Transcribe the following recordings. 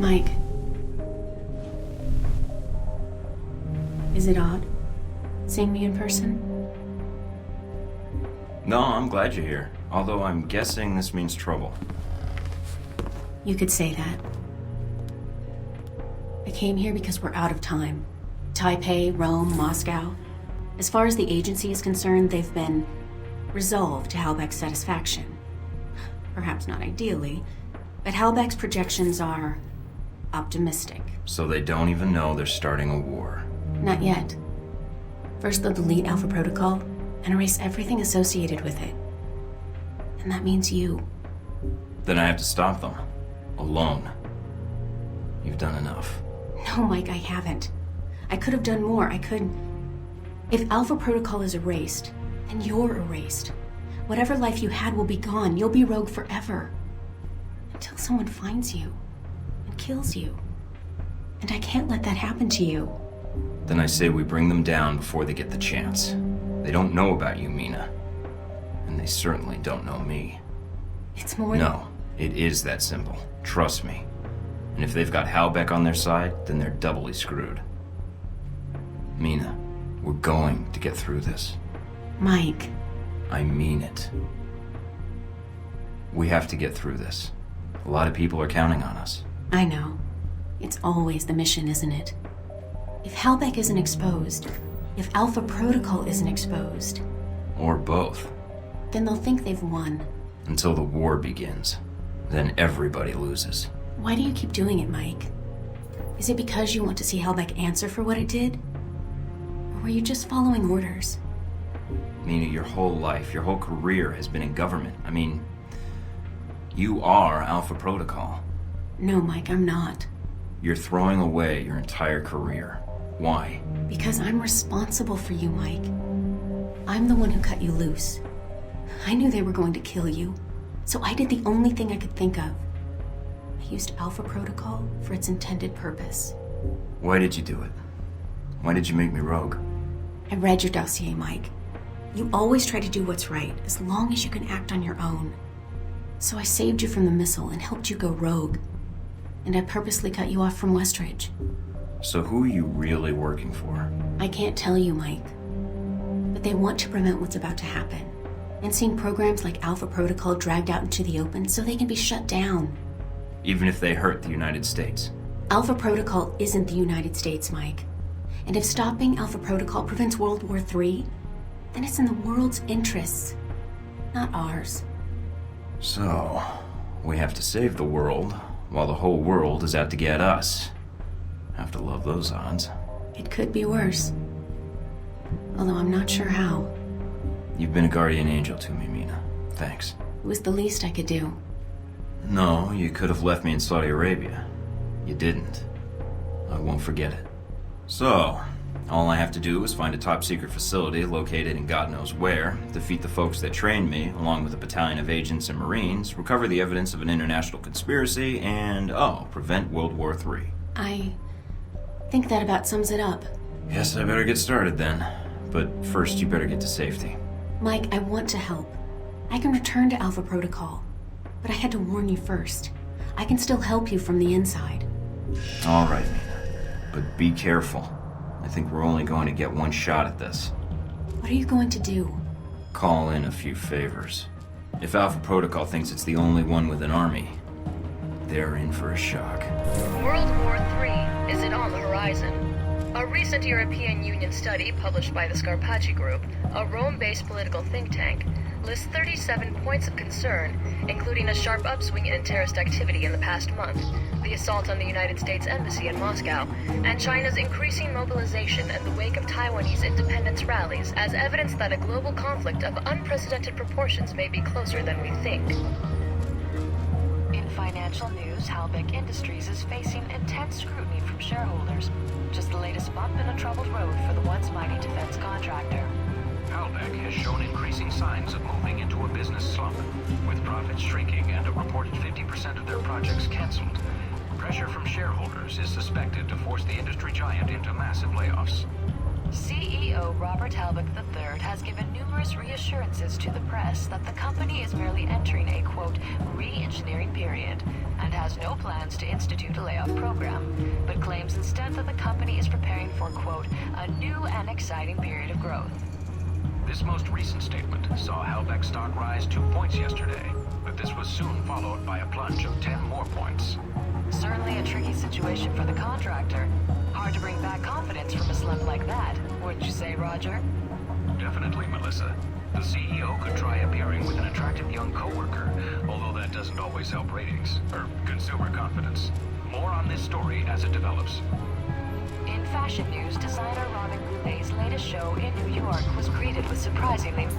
Mike. Is it odd seeing me in person? No, I'm glad you're here. Although I'm guessing this means trouble. You could say that. I came here because we're out of time. Taipei, Rome, Moscow. As far as the agency is concerned, they've been resolved to Halbeck's satisfaction. Perhaps not ideally, but Halbeck's projections are optimistic. So they don't even know they're starting a war. Not yet. First they'll delete Alpha Protocol and erase everything associated with it. And that means you. Then I have to stop them. Alone. You've done enough. No, Mike, I haven't. I could have done more. If Alpha Protocol is erased, then you're erased. Whatever life you had will be gone. You'll be rogue forever. Until someone finds you and kills you. And I can't let that happen to you. Then I say we bring them down before they get the chance. They don't know about you, Mina. And they certainly don't know me. It's more No, it is that simple. Trust me. And if they've got Halbeck on their side, then they're doubly screwed. Mina, we're going to get through this. Mike. I mean it. We have to get through this. A lot of people are counting on us. I know. It's always the mission, isn't it? If Halbeck isn't exposed, if Alpha Protocol isn't exposed, Or both. then they'll think they've won. Until the war begins. Then everybody loses. Why do you keep doing it, Mike? Is it because you want to see Halbeck answer for what it did? Or were you just following orders? Mina, your whole life, your whole career has been in government. I mean, you are Alpha Protocol. No, Mike, I'm not. You're throwing away your entire career. Why? Because I'm responsible for you, Mike. I'm the one who cut you loose. I knew they were going to kill you, so I did the only thing I could think of. I used Alpha Protocol for its intended purpose. Why did you do it? Why did you make me rogue? I read your dossier, Mike. You always try to do what's right, as long as you can act on your own. So I saved you from the missile and helped you go rogue. And I purposely cut you off from Westridge. So who are you really working for? I can't tell you, Mike. But they want to prevent what's about to happen. And seeing programs like Alpha Protocol dragged out into the open so they can be shut down. Even if they hurt the United States. Alpha Protocol isn't the United States, Mike. And if stopping Alpha Protocol prevents World War III, then it's in the world's interests, not ours. So, we have to save the world, while the whole world is out to get us. Have to love those odds. It could be worse. Although I'm not sure how. You've been a guardian angel to me, Mina. Thanks. It was the least I could do. No, you could have left me in Saudi Arabia. You didn't. I won't forget it. So, all I have to do is find a top-secret facility located in God knows where, defeat the folks that trained me, along with a battalion of agents and Marines, recover the evidence of an international conspiracy, and, prevent World War III. I think that about sums it up. Guess I better get started then. But first, you better get to safety. Mike, I want to help. I can return to Alpha Protocol. But I had to warn you first. I can still help you from the inside. All right, Mina. But be careful. I think we're only going to get one shot at this. What are you going to do? Call in a few favors. If Alpha Protocol thinks it's the only one with an army, they're in for a shock. World War III, is it on the horizon? A recent European Union study published by the Scarpacci Group, a Rome-based political think tank, lists 37 points of concern, including a sharp upswing in terrorist activity in the past month, the assault on the United States Embassy in Moscow, and China's increasing mobilization in the wake of Taiwanese independence rallies as evidence that a global conflict of unprecedented proportions may be closer than we think. In financial news, Halbeck Industries is facing intense scrutiny from shareholders. Just the latest bump in a troubled road for the once mighty defense contractor. Halbeck has shown increasing signs of moving into a business slump, with profits shrinking and a reported 50% of their projects canceled. Pressure from shareholders is suspected to force the industry giant into massive layoffs. CEO Robert Halbeck III has given numerous reassurances assurances to the press that the company is merely entering a, quote, re-engineering period and has no plans to institute a layoff program, but claims instead that the company is preparing for, quote, a new and exciting period of growth. This most recent statement saw Halbeck stock rise 2 points yesterday, but this was soon followed by a plunge of 10 more points. Certainly a tricky situation for the contractor. Hard to bring back confidence from a slump like that, wouldn't you say, Roger? Definitely, Melissa. The CEO could try appearing with an attractive young coworker, although that doesn't always help ratings, or consumer confidence. More on this story as it develops. In fashion news, designer Robin Goulet's latest show in New York was greeted with surprisingly...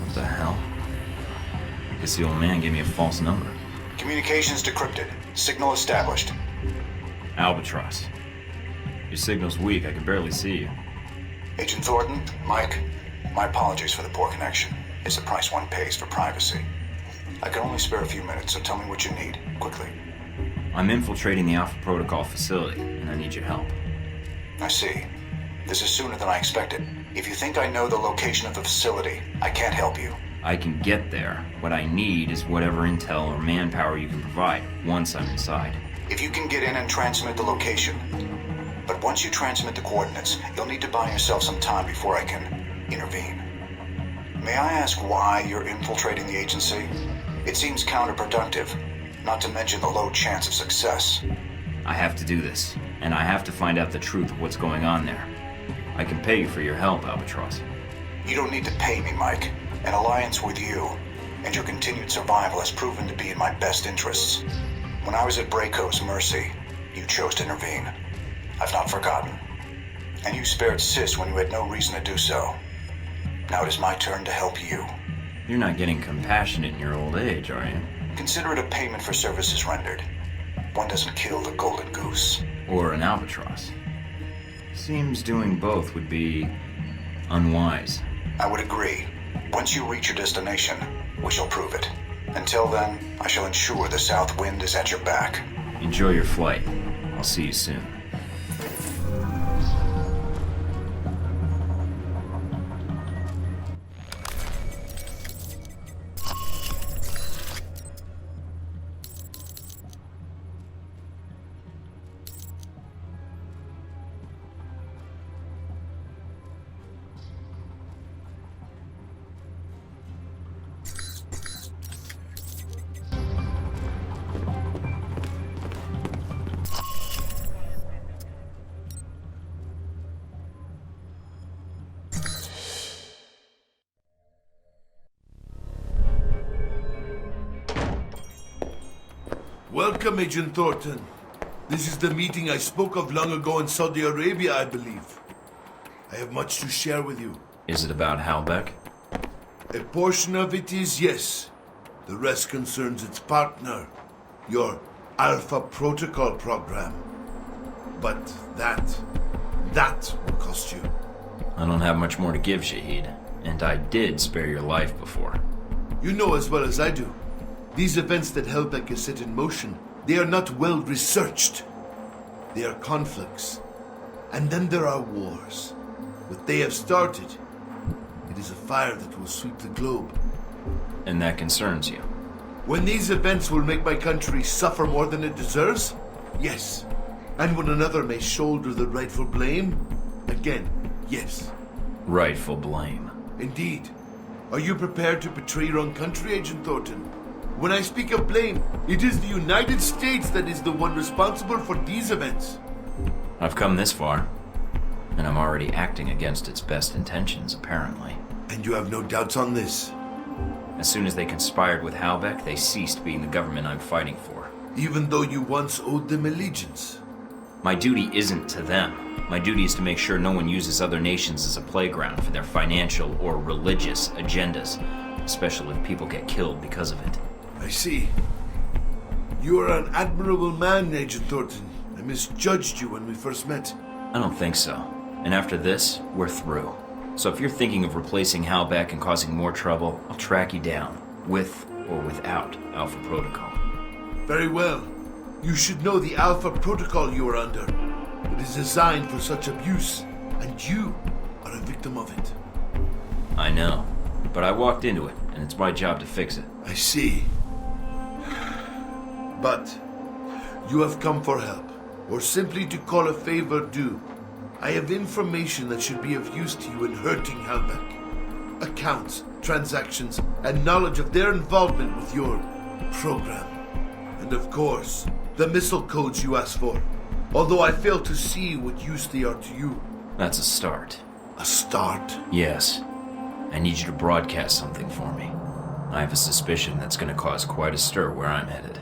What the hell? Guess the old man gave me a false number. Communications decrypted. Signal established. Albatross. Your signal's weak. I can barely see you. Agent Thornton, Mike, my apologies for the poor connection. It's the price one pays for privacy. I can only spare a few minutes, so tell me what you need, quickly. I'm infiltrating the Alpha Protocol facility, and I need your help. I see. This is sooner than I expected. If you think I know the location of the facility, I can't help you. I can get there. What I need is whatever intel or manpower you can provide once I'm inside. If you can get in and transmit the location. But once you transmit the coordinates, you'll need to buy yourself some time before I can intervene. May I ask why you're infiltrating the agency? It seems counterproductive, not to mention the low chance of success. I have to do this, and I have to find out the truth of what's going on there. I can pay you for your help, Albatross. You don't need to pay me, Mike. An alliance with you and your continued survival has proven to be in my best interests. When I was at Braco's mercy, you chose to intervene. I've not forgotten. And you spared Sis when you had no reason to do so. Now it is my turn to help you. You're not getting compassionate in your old age, are you? Consider it a payment for services rendered. One doesn't kill the golden goose. Or an albatross? Seems doing both would be unwise. I would agree. Once you reach your destination, we shall prove it. Until then, I shall ensure the south wind is at your back. Enjoy your flight. I'll see you soon. Welcome, Agent Thornton. This is the meeting I spoke of long ago in Saudi Arabia, I believe. I have much to share with you. Is it about Halbeck? A portion of it is yes. The rest concerns its partner, your Alpha Protocol program. But that will cost you. I don't have much more to give, Shahid. And I did spare your life before. You know as well as I do. These events that Helbeck has set in motion, they are not well researched. They are conflicts. And then there are wars. What they have started, it is a fire that will sweep the globe. And that concerns you. When these events will make my country suffer more than it deserves? Yes. And when another may shoulder the rightful blame? Again, yes. Rightful blame. Indeed. Are you prepared to betray your own country, Agent Thornton? When I speak of blame, it is the United States that is the one responsible for these events. I've come this far, and I'm already acting against its best intentions, apparently. And you have no doubts on this? As soon as they conspired with Halbeck, they ceased being the government I'm fighting for. Even though you once owed them allegiance? My duty isn't to them. My duty is to make sure no one uses other nations as a playground for their financial or religious agendas, especially if people get killed because of it. I see. You are an admirable man, Agent Thornton. I misjudged you when we first met. I don't think so. And after this, we're through. So if you're thinking of replacing Halbeck and causing more trouble, I'll track you down, with or without Alpha Protocol. Very well. You should know the Alpha Protocol you are under. It is designed for such abuse, and you are a victim of it. I know, but I walked into it, and it's my job to fix it. I see. But you have come for help, or simply to call a favor due. I have information that should be of use to you in hurting Halbeck. Accounts, transactions, and knowledge of their involvement with your program. And of course, the missile codes you asked for. Although I fail to see what use they are to you. That's a start. A start? Yes. I need you to broadcast something for me. I have a suspicion that's going to cause quite a stir where I'm headed.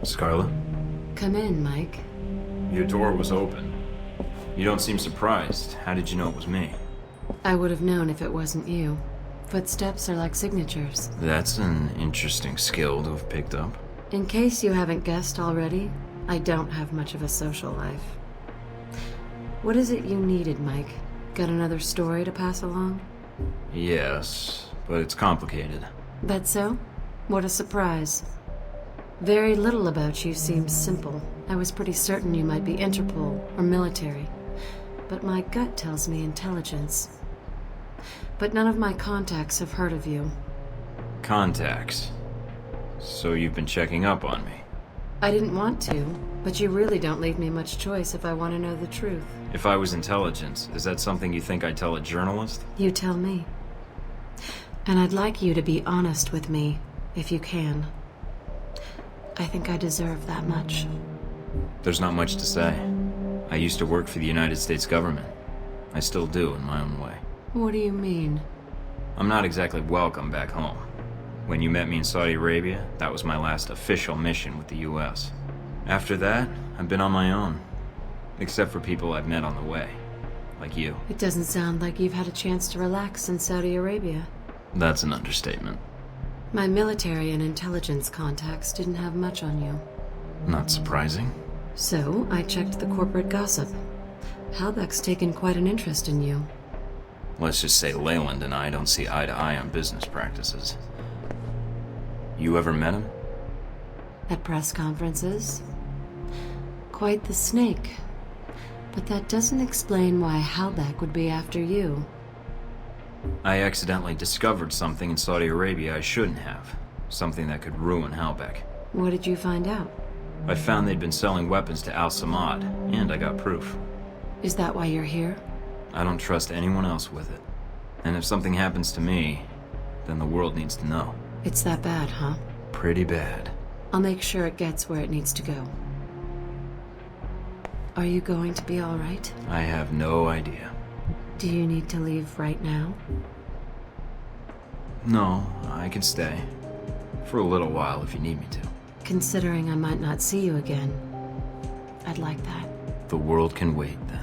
Scarlet? Come in, Mike. Your door was open. You don't seem surprised. How did you know it was me? I would have known if it wasn't you. Footsteps are like signatures. That's an interesting skill to have picked up. In case you haven't guessed already, I don't have much of a social life. What is it you needed, Mike? Got another story to pass along? Yes, but it's complicated. That so? What a surprise. Very little about you seems simple. I was pretty certain you might be Interpol or military, but my gut tells me intelligence. But none of my contacts have heard of you. Contacts. So you've been checking up on me. I didn't want to, but you really don't leave me much choice if I want to know the truth. If I was intelligence, is that something you think I'd tell a journalist? You tell me. And I'd like you to be honest with me, if you can. I think I deserve that much. There's not much to say. I used to work for the United States government. I still do, in my own way. What do you mean? I'm not exactly welcome back home. When you met me in Saudi Arabia, that was my last official mission with the US. After that, I've been on my own. Except for people I've met on the way. Like you. It doesn't sound like you've had a chance to relax in Saudi Arabia. That's an understatement. My military and intelligence contacts didn't have much on you. Not surprising. So, I checked the corporate gossip. Halbeck's taken quite an interest in you. Let's just say Leyland and I don't see eye to eye on business practices. You ever met him? At press conferences? Quite the snake. But that doesn't explain why Halbeck would be after you. I accidentally discovered something in Saudi Arabia I shouldn't have. Something that could ruin Halbeck. What did you find out? I found they'd been selling weapons to Al Samad, and I got proof. Is that why you're here? I don't trust anyone else with it. And if something happens to me, then the world needs to know. It's that bad, huh? Pretty bad. I'll make sure it gets where it needs to go. Are you going to be all right? I have no idea. Do you need to leave right now? No, I can stay. For a little while if you need me to. Considering I might not see you again, I'd like that. The world can wait then.